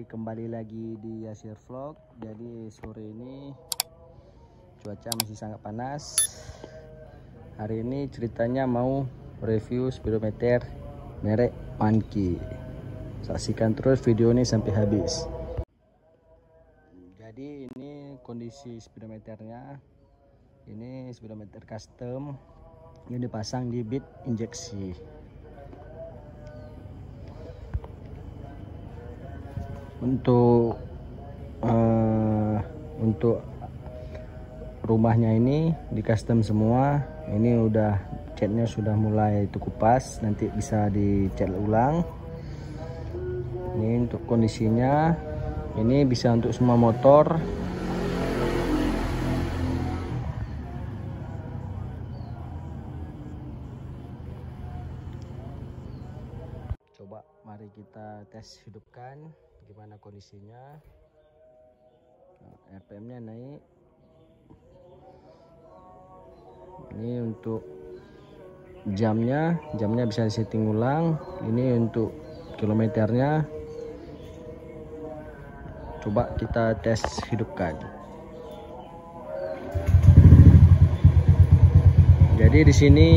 kembali lagi di Yasir Vlog. Jadi sore ini cuaca masih sangat panas. Hari ini ceritanya mau review speedometer merek Manki. Saksikan terus video ini sampai habis. Jadi ini kondisi speedometernya. Ini speedometer custom yang dipasang di bit injeksi. Untuk rumahnya ini di custom semua. Ini udah catnya sudah mulai kupas, nanti bisa dicat ulang. Ini untuk kondisinya, ini bisa untuk semua motor. Coba mari kita tes hidupkan gimana kondisinya. RPM-nya naik. Ini untuk jamnya bisa disetting ulang. Ini untuk kilometernya. Coba kita tes hidupkan. Jadi di sini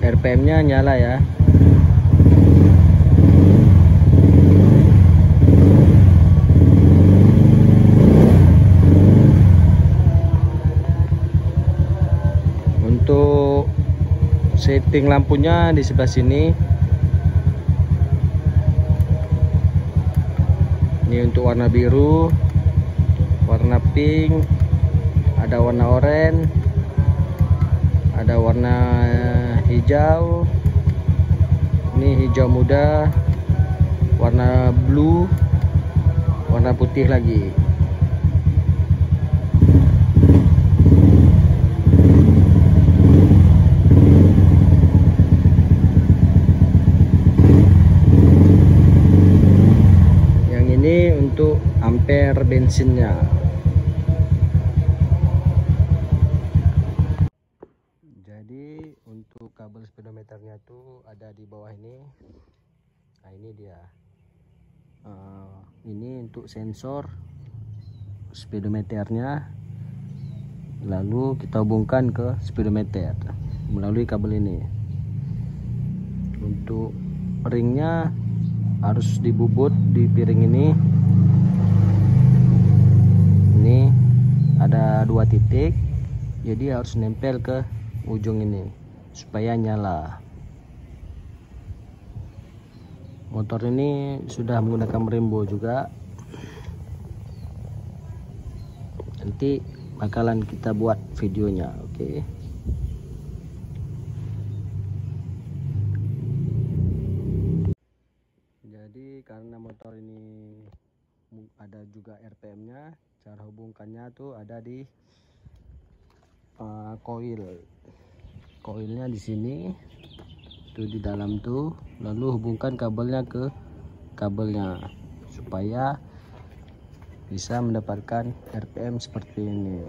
RPM-nya nyala ya. Untuk setting lampunya di sebelah sini. Ini untuk warna biru, warna pink, ada warna oranye, ada warna hijau. Ini hijau muda, warna blue, warna putih lagi. Untuk ampere bensinnya. Jadi untuk kabel speedometernya tuh ada di bawah ini. Nah ini dia. Ini untuk sensor speedometernya. Lalu kita hubungkan ke speedometer melalui kabel ini. Untuk ringnya harus dibubut di piring ini. Ini ada 2 titik, jadi harus nempel ke ujung ini supaya nyala. Motor ini sudah menggunakan Brembo juga. Nanti bakalan kita buat videonya, oke? Jadi karena motor ini ada juga RPM-nya, cara hubungkannya tuh ada di koilnya di sini tuh di dalam tuh. Lalu hubungkan kabelnya ke kabelnya supaya bisa mendapatkan RPM seperti ini.